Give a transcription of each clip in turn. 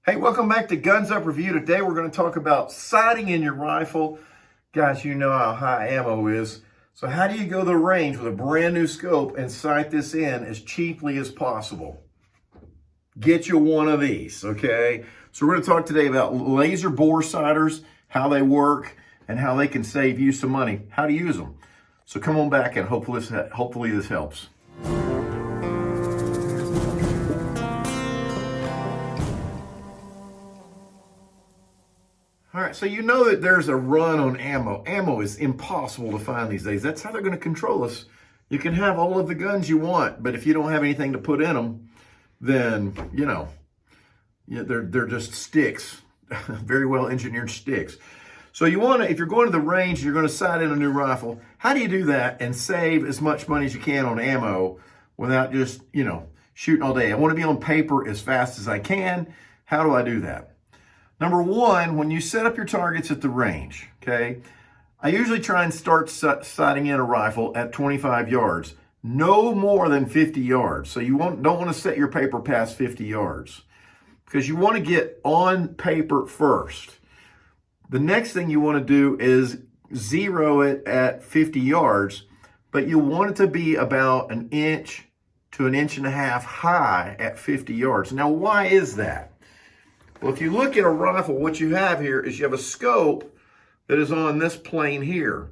Hey, welcome back to Guns Up Review. Today we're going to talk about sighting in your rifle. Guys, you know how high ammo is. So how do you go to the range with a brand new scope and sight this in as cheaply as possible? Get you one of these, okay? So we're going to talk today about laser bore sighters, how they work, and how they can save you some money, how to use them. So come on back and hopefully this helps. All right, so you know that there's a run on ammo. Ammo is impossible to find these days. That's how they're going to control us. You can have all of the guns you want, but if you don't have anything to put in them, then, you know, they're just sticks, very well engineered sticks. So you want to, if you're going to the range, you're going to sight in a new rifle. How do you do that and save as much money as you can on ammo without just, you know, shooting all day? I want to be on paper as fast as I can. How do I do that? Number one, when you set up your targets at the range, okay, I usually try and start sighting in a rifle at 25 yards, no more than 50 yards. So you don't want to set your paper past 50 yards because you want to get on paper first. The next thing you want to do is zero it at 50 yards, but you want it to be about an inch to an inch and a half high at 50 yards. Now, why is that? Well, if you look at a rifle, what you have here is you have a scope that is on this plane here,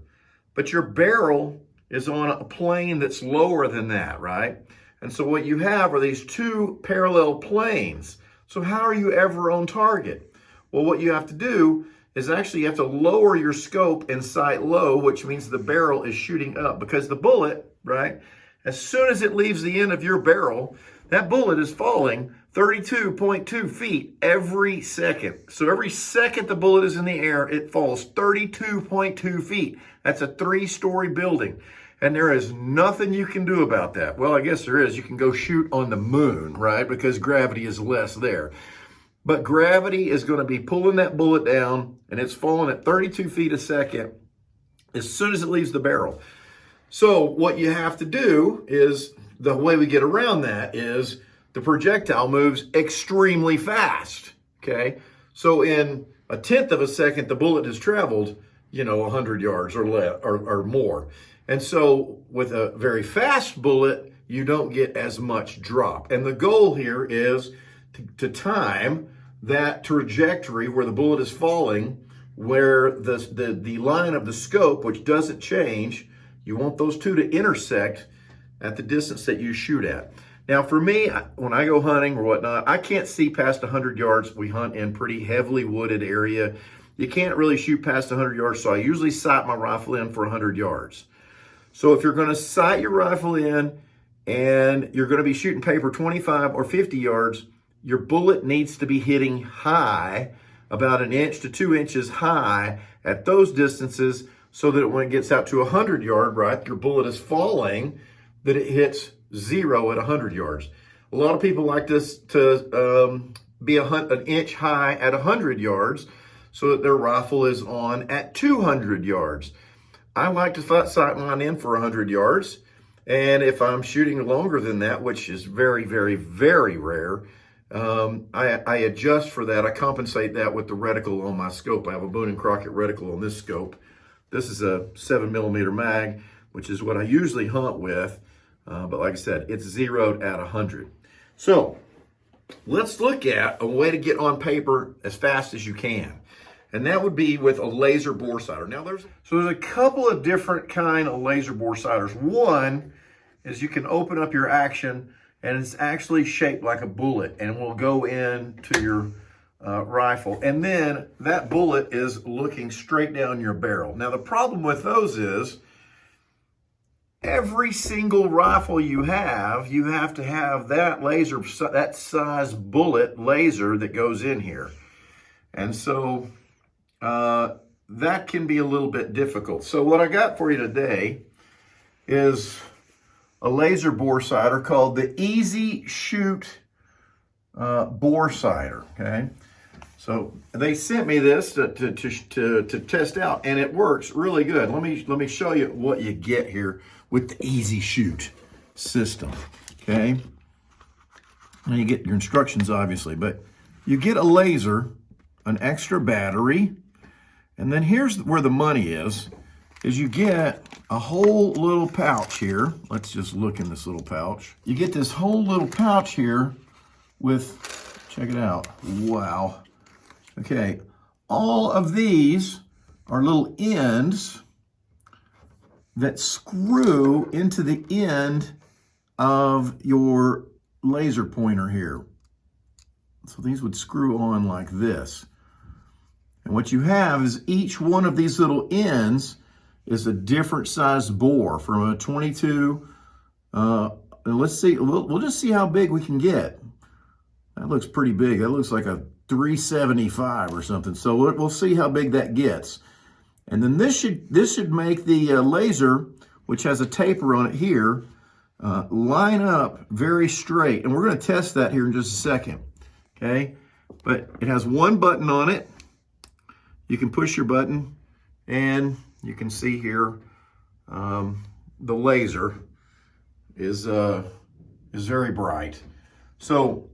but your barrel is on a plane that's lower than that, right? And so what you have are these two parallel planes. So how are you ever on target? Well, what you have to do is actually you have to lower your scope and sight low, which means the barrel is shooting up because the bullet, right, as soon as it leaves the end of your barrel, that bullet is falling 32.2 feet every second. So every second the bullet is in the air, it falls 32.2 feet. That's a 3-story building. And there is nothing you can do about that. Well, I guess there is. You can go shoot on the moon, right? Because gravity is less there. But gravity is going to be pulling that bullet down, and it's falling at 32 feet a second as soon as it leaves the barrel. So what you have to do is, the way we get around that is the projectile moves extremely fast, okay? So in a tenth of a second, the bullet has traveled, 100 yards or less or more. And so with a very fast bullet, you don't get as much drop. And the goal here is to time that trajectory where the bullet is falling, where the line of the scope, which doesn't change, you want those two to intersect at the distance that you shoot at. Now for me, when I go hunting or whatnot, I can't see past 100 yards. We hunt in pretty heavily wooded area. You can't really shoot past 100 yards, so I usually sight my rifle in for 100 yards. So if you're gonna sight your rifle in and you're gonna be shooting paper 25 or 50 yards, your bullet needs to be hitting high, about an inch to 2 inches high at those distances, so that when it gets out to 100 yard, right, your bullet is falling, that it hits zero at 100 yards. A lot of people like this to be an inch high at 100 yards so that their rifle is on at 200 yards. I like to sight mine in for 100 yards. And if I'm shooting longer than that, which is very, very, very rare, I adjust for that. I compensate that with the reticle on my scope. I have a Boone & Crockett reticle on this scope. This is a 7mm mag, which is what I usually hunt with. But like I said, it's zeroed at 100. So let's look at a way to get on paper as fast as you can. And that would be with a laser bore sighter. Now there's a couple of different kind of laser bore sighters. One is you can open up your action and it's actually shaped like a bullet and will go into your rifle. And then that bullet is looking straight down your barrel. Now the problem with those is every single rifle you have to have that laser, that size bullet laser that goes in here. And so that can be a little bit difficult. So what I got for you today is a laser bore sighter called the Easy Shoot bore sighter, okay? So they sent me this to test out, and it works really good. Let me show you what you get here with the Easy Shoot system, okay? Now you get your instructions, obviously, but you get a laser, an extra battery, and then here's where the money is you get a whole little pouch here. Let's just look in this little pouch. You get this whole little pouch here with, check it out, wow. Okay, all of these are little ends that screw into the end of your laser pointer here. So these would screw on like this. And what you have is each one of these little ends is a different sized bore from a 22. Let's see, we'll just see how big we can get. That looks pretty big. That looks like a 375 or something. So we'll see how big that gets. And then this should make the laser, which has a taper on it here, line up very straight. And we're going to test that here in just a second. Okay, but it has one button on it. You can push your button, and you can see here the laser is very bright. So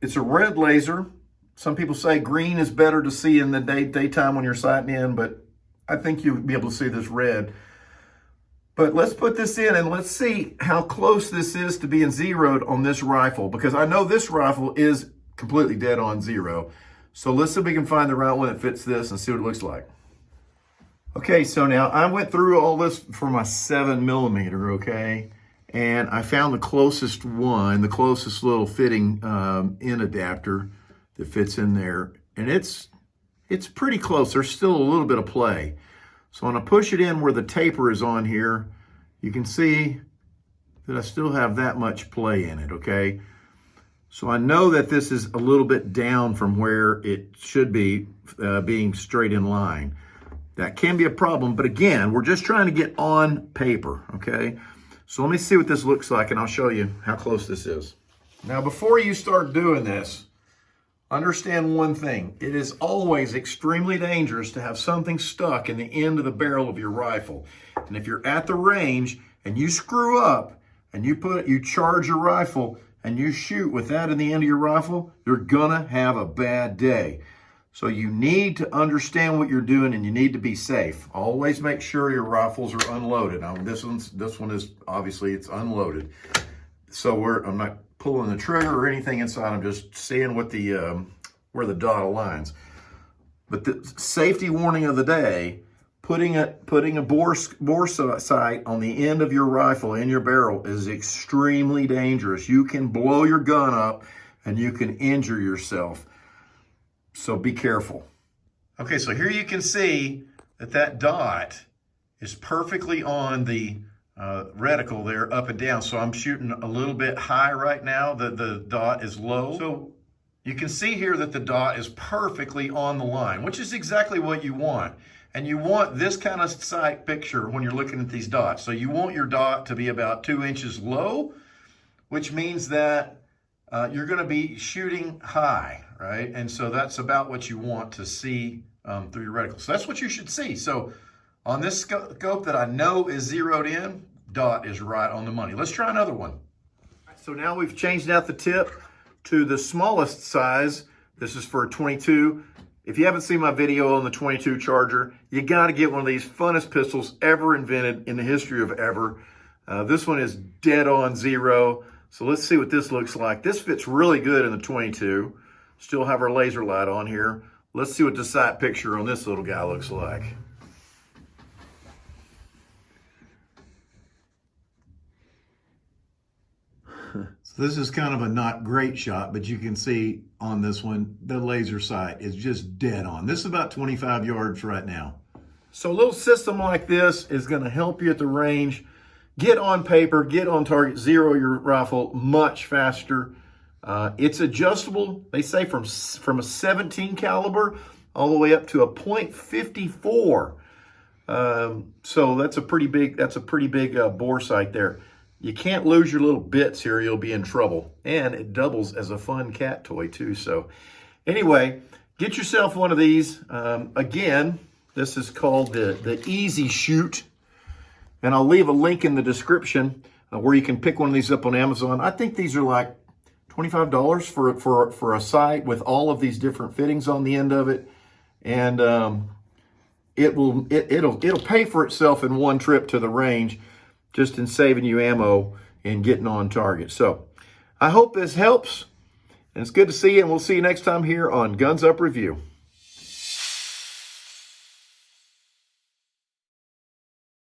it's a red laser. Some people say green is better to see in the daytime when you're sighting in, but I think you'll be able to see this red. But let's put this in and let's see how close this is to being zeroed on this rifle, because I know this rifle is completely dead on zero. So let's see if we can find the right one that fits this and see what it looks like. Okay, so now I went through all this for my 7mm, okay? And I found the closest one, the closest little fitting in adapter that fits in there. And it's pretty close. There's still a little bit of play. So when I push it in where the taper is on here, you can see that I still have that much play in it, okay? So I know that this is a little bit down from where it should be being straight in line. That can be a problem, but again, we're just trying to get on paper, okay? So let me see what this looks like and I'll show you how close this is. Now, before you start doing this, understand one thing. It is always extremely dangerous to have something stuck in the end of the barrel of your rifle. And if you're at the range and you screw up and you charge your rifle and you shoot with that in the end of your rifle, you're gonna have a bad day. So you need to understand what you're doing and you need to be safe. Always make sure your rifles are unloaded. Now this one is obviously it's unloaded. So I'm not pulling the trigger or anything inside. I'm just seeing what where the dot aligns. But the safety warning of the day, putting a bore sight on the end of your rifle in your barrel is extremely dangerous. You can blow your gun up and you can injure yourself. So be careful. Okay, so here you can see that dot is perfectly on the reticle there, up and down. So I'm shooting a little bit high right now. The dot is low. So you can see here that the dot is perfectly on the line, which is exactly what you want. And you want this kind of sight picture when you're looking at these dots. So you want your dot to be about 2 inches low, which means that you're going to be shooting high, right? And so that's about what you want to see through your reticle. So that's what you should see. So on this scope that I know is zeroed in, dot is right on the money. Let's try another one. So now we've changed out the tip to the smallest size. This is for a 22. If you haven't seen my video on the 22 Charger, you got to get one of these funnest pistols ever invented in the history of ever. This one is dead on zero. So let's see what this looks like. This fits really good in the 22. Still have our laser light on here. Let's see what the sight picture on this little guy looks like. So this is kind of a not great shot, but you can see on this one, the laser sight is just dead on. This is about 25 yards right now. So a little system like this is going to help you at the range get on paper, get on target, zero your rifle much faster. It's adjustable, they say from a 17 caliber all the way up to a .54. So that's a pretty big bore sight there. You can't lose your little bits here, you'll be in trouble. And it doubles as a fun cat toy too. So anyway, get yourself one of these. Again, this is called the Easy Shoot. And I'll leave a link in the description where you can pick one of these up on Amazon. I think these are like $25 for a sight with all of these different fittings on the end of it. And it'll pay for itself in one trip to the range, just in saving you ammo and getting on target. So I hope this helps, and it's good to see you, and we'll see you next time here on Guns Up Review.